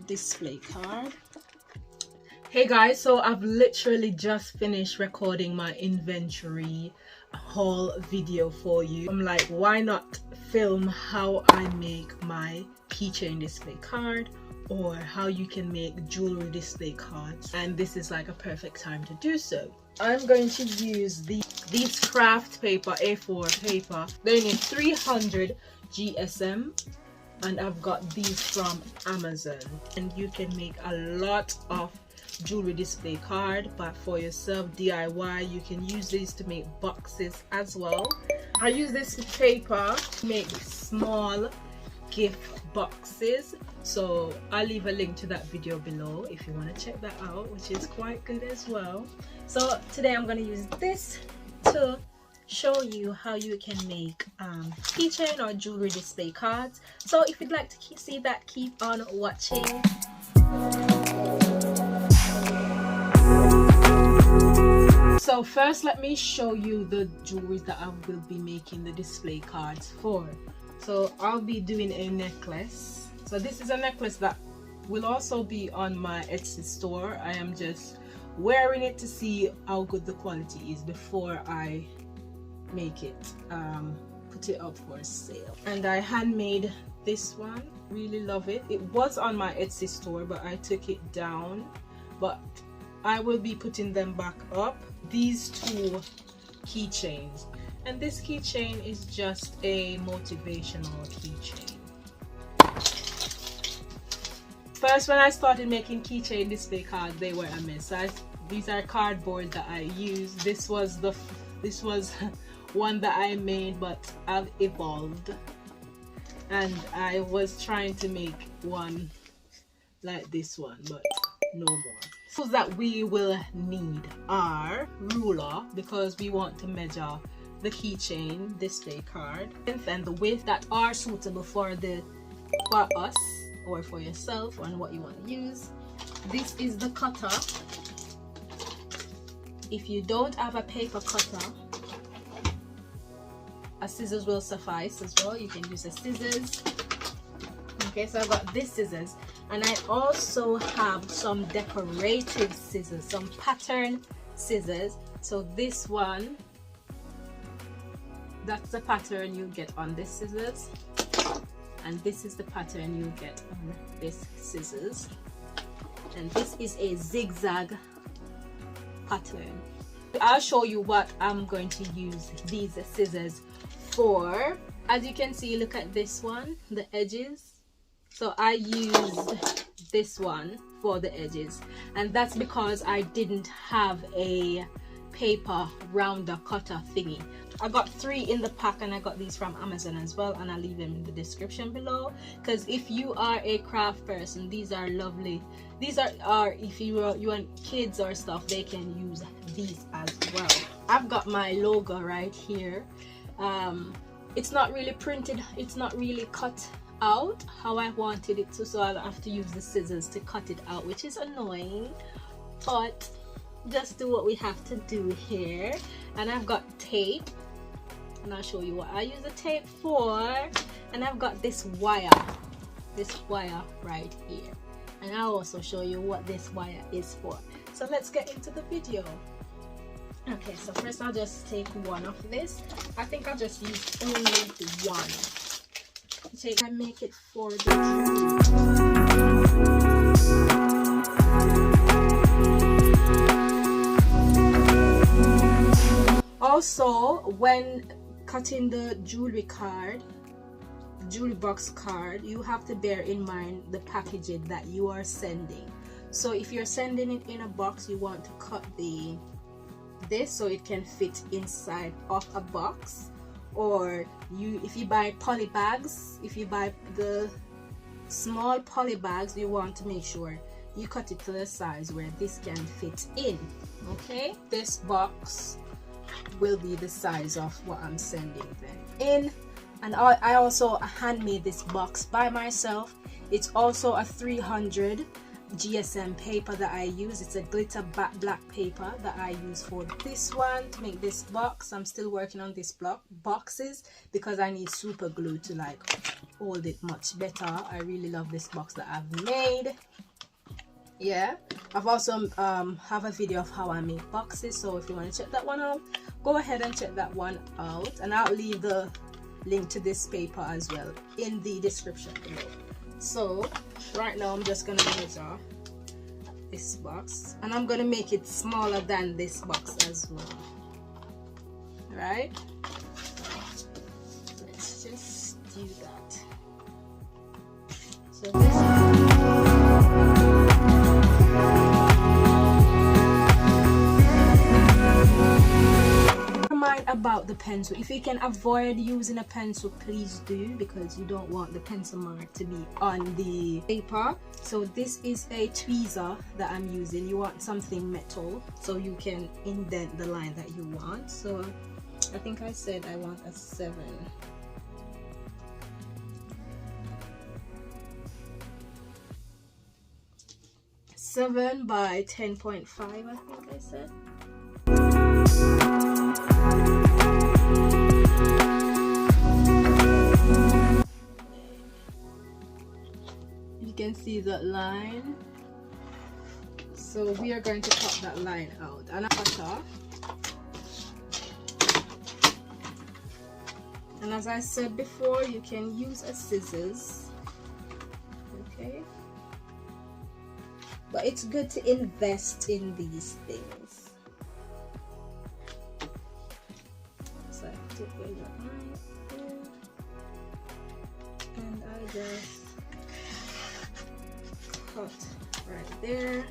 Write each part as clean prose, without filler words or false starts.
display card. Hey guys, so I've literally just finished recording my inventory haul video for you. I'm like, why not film how I make my keychain display card or how you can make jewelry display cards, and this is like a perfect time to do so. I'm going to use these craft paper, A4 paper. They need 300 GSM, and I've got these from Amazon, and you can make a lot of jewelry display card, but for yourself DIY, you can use these to make boxes as well. I use this paper to make small gift boxes, so I'll leave a link to that video below if you want to check that out, which is quite good as well. So today I'm going to use this to show you how you can make keychain or jewelry display cards. So if you'd like to see that, keep on watching. So first, let me show you the jewelry that I will be making the display cards for. So I'll be doing a necklace. So this is a necklace that will also be on my Etsy store. I am just wearing it to see how good the quality is before I make it, put it up for sale. And I handmade this one. Really love it. It was on my Etsy store, but I took it down, but I will be putting them back up. These two keychains, and this keychain is just a motivational keychain. First, when I started making keychain display cards, they were a mess. These are cardboard that I used. This was one that I made, but I've evolved, and I was trying to make one like this one, but no more. Tools that we will need are ruler, because we want to measure the keychain display card, and the width that are suitable for us or for yourself and what you want to use. This is the cutter. If you don't have a paper cutter, a scissors will suffice as well. You can use a scissors. Okay, so I've got this scissors, and I also have some decorative scissors, some pattern scissors. So this one, that's the pattern you get on this scissors, and this is the pattern you get on this scissors, and this is a zigzag pattern. I'll show you what I'm going to use these scissors for. As you can see, look at this one, the edges. So I used this one for the edges, and that's because I didn't have a paper rounder cutter thingy. I got 3 in the pack, and I got these from Amazon as well, and I'll leave them in the description below, because if you are a craft person, these are lovely. These are if you want kids or stuff, they can use these as well. I've got my logo right here. It's not really printed, it's not really cut out how I wanted it to, so I'll have to use the scissors to cut it out, which is annoying, but just do what we have to do here. And I've got tape, and I'll show you what I use the tape for. And I've got this wire right here, and I'll also show you what this wire is for. So let's get into the video. Okay, so first I'll just take one of this. I think I'll just use only one. Take and make it for the jewelry. Also, when cutting the jewelry box card, you have to bear in mind the packaging that you are sending. So if you're sending it in a box, you want to cut this so it can fit inside of a box. Or if you buy poly bags, if you buy the small poly bags, you want to make sure you cut it to the size where this can fit in. Okay, this box will be the size of what I'm sending them in. And I also handmade this box by myself. It's also a 300, GSM paper that I use. It's a glitter black paper that I use for this one to make this box. I'm still working on this boxes because I need super glue to like hold it much better. I really love this box that I've made. Yeah, I've also have a video of how I make boxes, so if you want to check that one out, go ahead and check that one out, and I'll leave the link to this paper as well in the description below. So right now I'm just gonna measure this box, and I'm gonna make it smaller than this box as well. Right, let's just do that. So this about the pencil, if you can avoid using a pencil, please do, because you don't want the pencil mark to be on the paper. So this is a tweezer that I'm using. You want something metal so you can indent the line that you want. So I think I said I want a 7. By 10.5, I think I said. You can see that line, so we are going to cut that line out, and a cutter. And as I said before, you can use a scissors, okay, but it's good to invest in these things. So I take away that line here, and I just cut right there.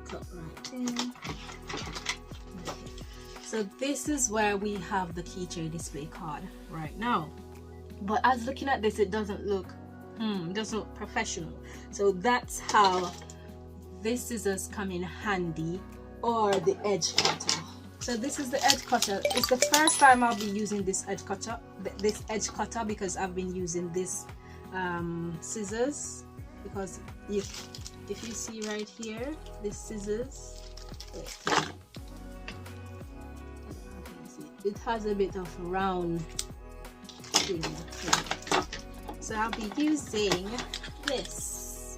Cut right in. So this is where we have the keychain display card right now, but as looking at this, it doesn't look doesn't look professional. So that's how this scissors come in handy, or the edge cutter. So this is the edge cutter. It's the first time I'll be using this edge cutter, because I've been using this scissors, because if you see right here, this scissors, it has a bit of round thing. So I'll be using this.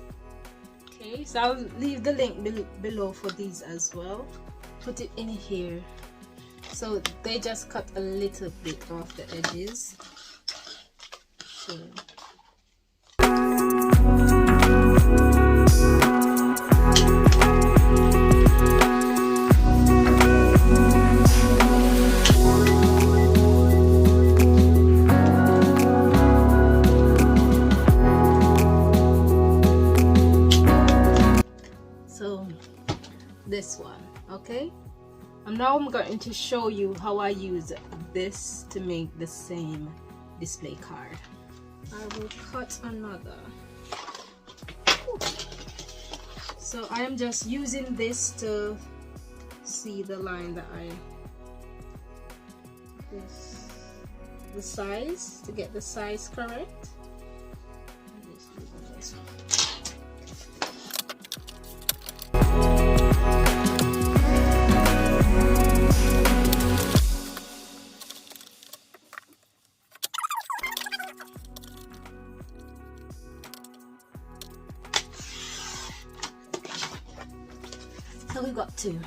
Okay, so I'll leave the link below for these as well. Put it in here. So they just cut a little bit off the edges. So this one, okay, and now I'm going to show you how I use this to make the same display card. I will cut another. So I am just using this to see the line that the size, to get the size correct. So we got 2.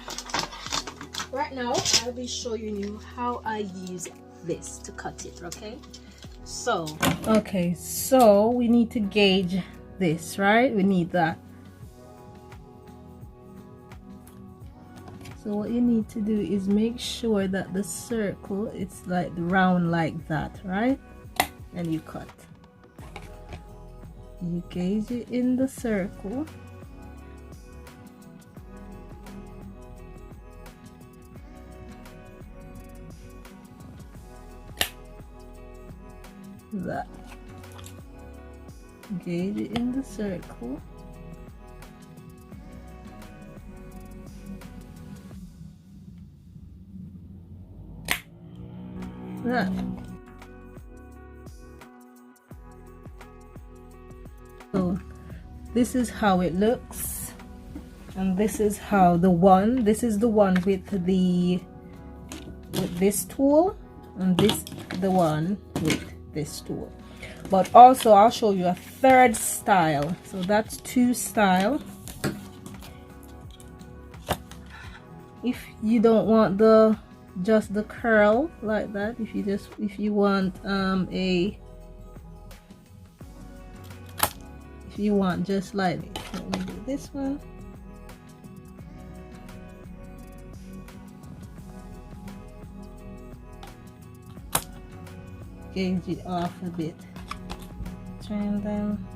Right now I'll be showing you how I use this to cut it, okay? So we need to gauge this, right? We need that. So what you need to do is make sure that the circle is like round like that, right? And you cut. You gauge it in the circle. That. Gauge it in the circle. that. So this is how it looks, and this is how this is the one with this tool, and this the one with this tool. But also I'll show you a third style. So that's 2 style. If you don't want just the curl like that, if you want just like this, let me do this one. Gauge it off a bit, turn them,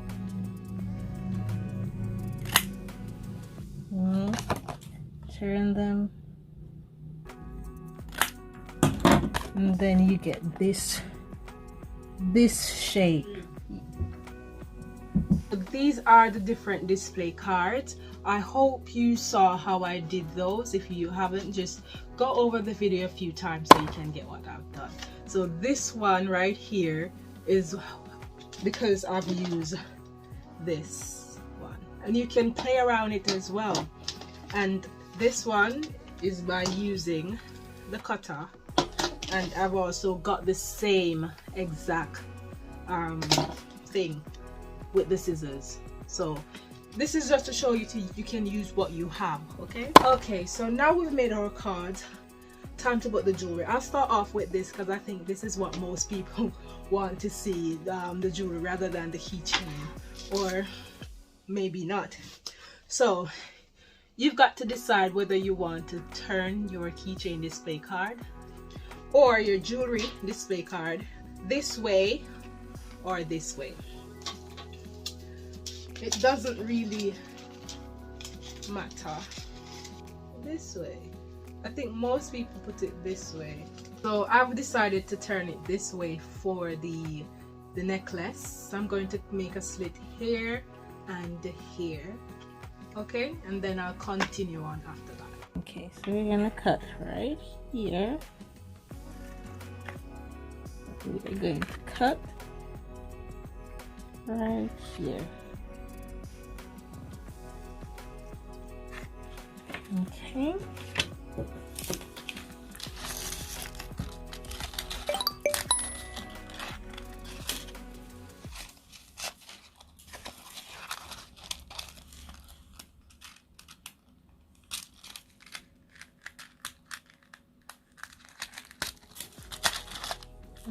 turn them, and then you get this shape. These are the different display cards. I hope you saw how I did those. If you haven't, just go over the video a few times so you can get what I've done. So this one right here is because I've used this one, and you can play around it as well. And this one is by using the cutter, and I've also got the same exact thing with the scissors. So this is just to show you you can use what you have. Okay, so now we've made our cards, time to put the jewelry. I'll start off with this because I think this is what most people want to see, the jewelry rather than the keychain, or maybe not. So you've got to decide whether you want to turn your keychain display card or your jewelry display card this way or this way. It doesn't really matter. This way. I think most people put it this way. So I've decided to turn it this way for the necklace. So I'm going to make a slit here and here. Okay, and then I'll continue on after that. Okay, so we're gonna cut right here. We're going to cut right here. Okay.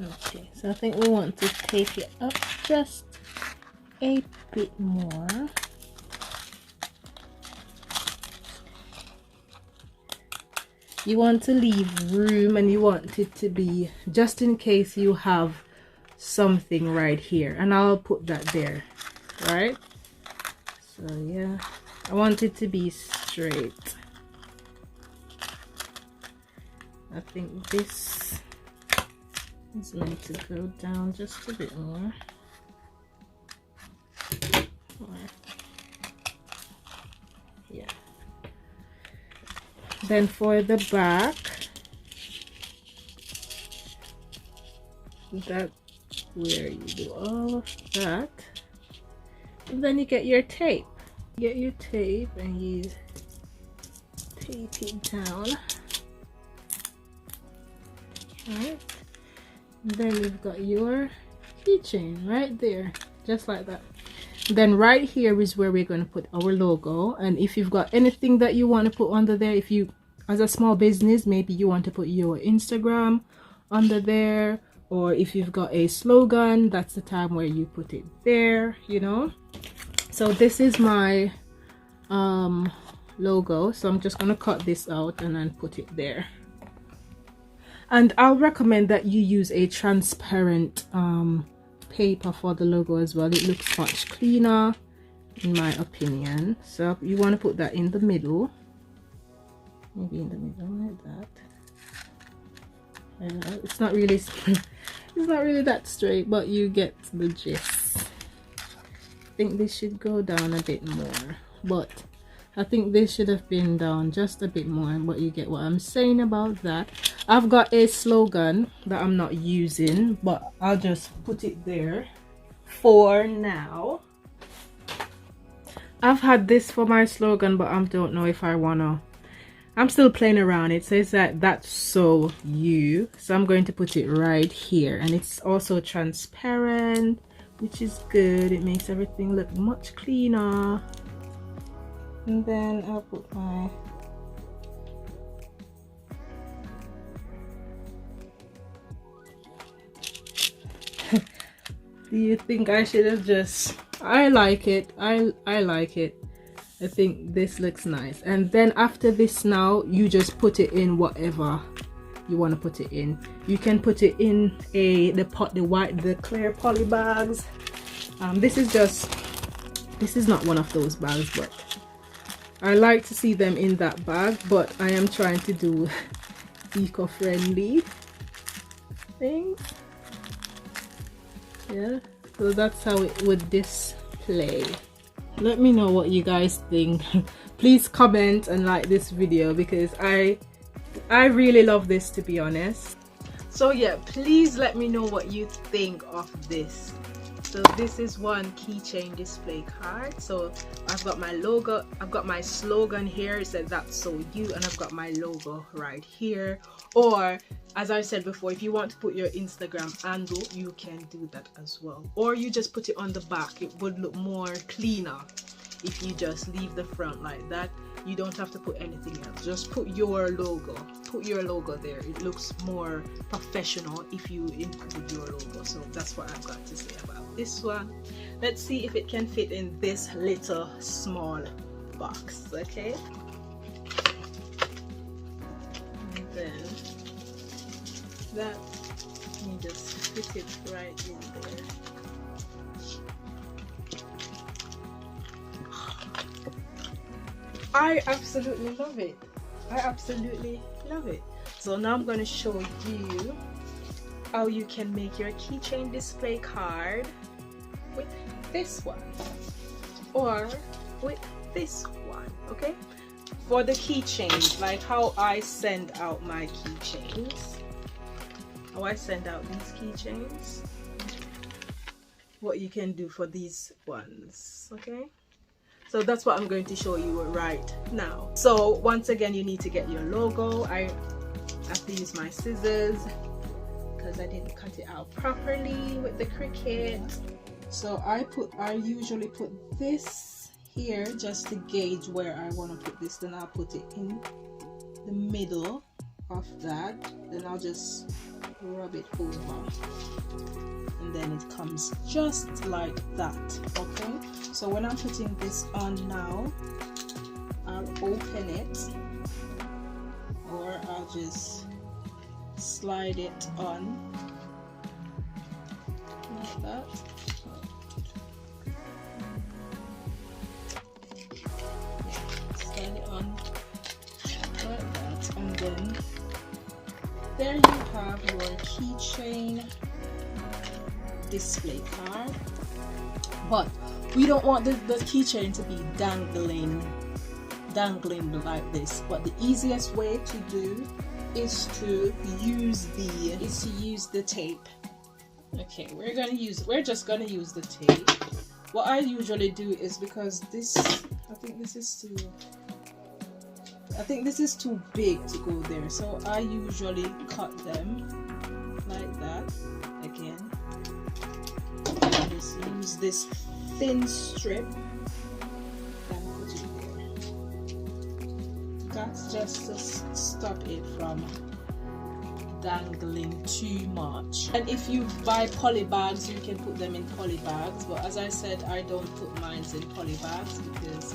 Okay, so I think we want to take it up just a bit more. You want to leave room, and you want it to be just in case you have something right here, and I'll put that there, right? So yeah, I want it to be straight. I think this is meant to go down just a bit more. Yeah. Then for the back, that's where you do all of that. And then you get your tape. Get your tape and you tape it down. Right. And then you've got your keychain right there, just like that. Then right here is where we're going to put our logo. And if you've got anything that you want to put under there, if you, as a small business, maybe you want to put your Instagram under there, or if you've got a slogan, that's the time where you put it there, you know. So this is my logo, so I'm just going to cut this out and then put it there. And I'll recommend that you use a transparent paper for the logo as well. It looks much cleaner in my opinion. So you want to put that in the middle, maybe in the middle like that. I don't know, it's not really it's not really that straight, but you get the gist. I think this should go down a bit more, but I think this should have been down just a bit more, but you get what I'm saying about that. I've got a slogan that I'm not using, but I'll just put it there for now. I've had this for my slogan, but I don't know if I wanna. I'm still playing around. It says that that's so you, so I'm going to put it right here, and it's also transparent, which is good. It makes everything look much cleaner. And then I'll put my do you think I should have just I like it. I like it. I think this looks nice. And then after this, now you just put it in whatever you want to put it in. You can put it in the clear poly bags. This is not one of those bags, but I like to see them in that bag. But I am trying to do eco-friendly things. Yeah, so that's how it would display. Let me know what you guys think. Please comment and like this video, because I really love this, to be honest. So yeah, please let me know what you think of this. So this is one keychain display card. So I've got my logo, I've got my slogan here. It said that's so you, and I've got my logo right here. Or as I said before, if you want to put your Instagram handle, you can do that as well. Or you just put it on the back. It would look more cleaner if you just leave the front like that. You don't have to put anything else. Just put your logo. Put your logo there. It looks more professional if you include your logo. So that's what I've got to say about this one. Let's see if it can fit in this little small box. Okay. And then that, you just fit it right in there. I absolutely love it. I absolutely love it. So now I'm going to show you how you can make your keychain display card with this one or with this one. Okay, for the keychains, like how I send out my keychains, how I send out these keychains, what you can do for these ones. Okay, so that's what I'm going to show you right now. So once again, you need to get your logo. I have to use my scissors because I didn't cut it out properly with the Cricut. So I usually put this here just to gauge where I want to put this. Then I'll put it in the middle of that. Then I'll just rub it over. And then it comes just like that. Okay, so when I'm putting this on now, I'll open it, or I'll just slide it on like that. Slide it on like that, and then there you have your keychain display card. But we don't want the keychain to be dangling like this. But the easiest way to do is to use the tape. Okay, we're just gonna use the tape. What I usually do is, because I think this is too big to go there, so I usually cut them like that again. Just use this thin strip and put it there. That's just to stop it from dangling too much. And if you buy poly bags, you can put them in poly bags, but as I said, I don't put mine in poly bags because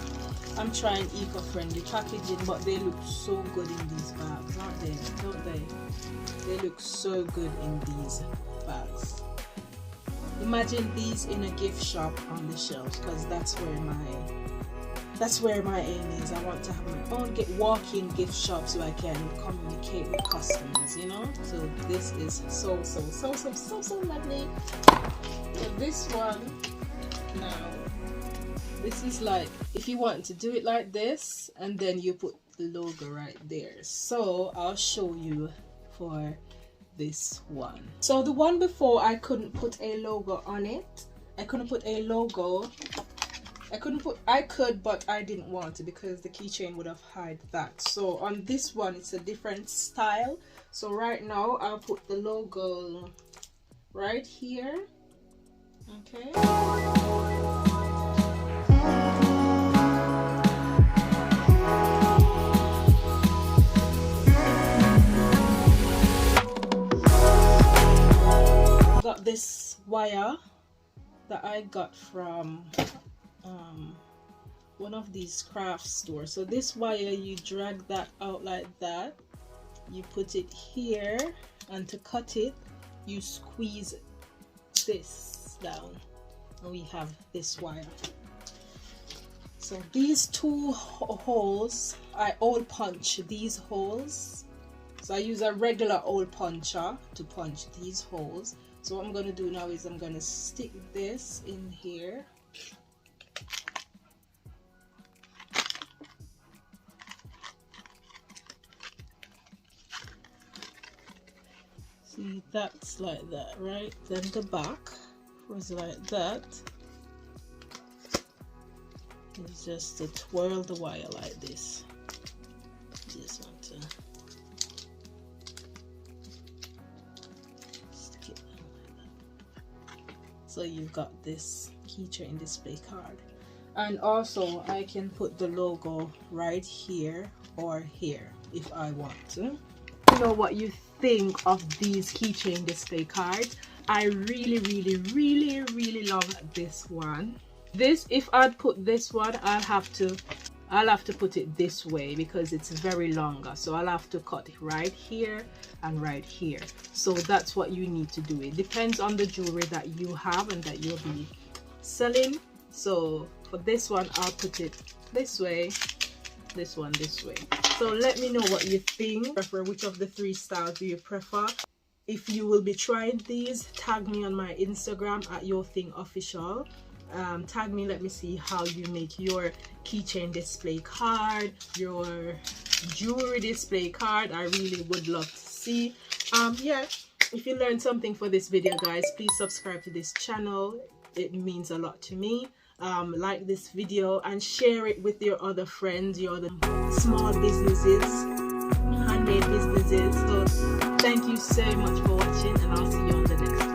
I'm trying eco-friendly packaging. But they look so good in these bags, aren't they? Don't they? They look so good in these bags. Imagine these in a gift shop on the shelves, because that's where my aim is. I want to have my own walk-in gift shop so I can communicate with customers, you know. So this is so lovely. So this one now, This is like if you want to do it like this, and then you put the logo right there. So I'll show you for this one. So the one before, I couldn't put a logo on it. I couldn't put a logo. I could, but I didn't want to because the keychain would have hide that. So on this one, it's a different style. So right now I'll put the logo right here. Okay. Got this wire that I got from one of these craft stores. So this wire, you drag that out like that, you put it here, and to cut it you squeeze this down, and we have this wire. So these two holes, I hole punch these holes. So I use a regular hole puncher to punch these holes. So what I'm going to do now is I'm going to stick this in here. See, that's like that, right? Then the back was like that. It's just to twirl the wire like this. Just want to stick it down like that. So you've got this keychain display card. And also I can put the logo right here or here if I want to. You know what you think of these keychain display cards. I really love this one. This, if I'd put this one, I'll have to put it this way because it's very longer. So I'll have to cut it right here and right here. So that's what you need to do. It depends on the jewelry that you have and that you'll be selling. So for this one, I'll put it this way, this one this way. So let me know what you think. Which of the three styles do you prefer? If you will be trying these, tag me on my Instagram at yourthingofficial. Tag me, let me see how you make your keychain display card, your jewelry display card. I really would love to see. Yeah, if you learned something for this video, guys, please subscribe to this channel. It means a lot to me. Like this video and share it with your other friends, your other small businesses, handmade businesses. So thank you so much for watching, and I'll see you on the next one.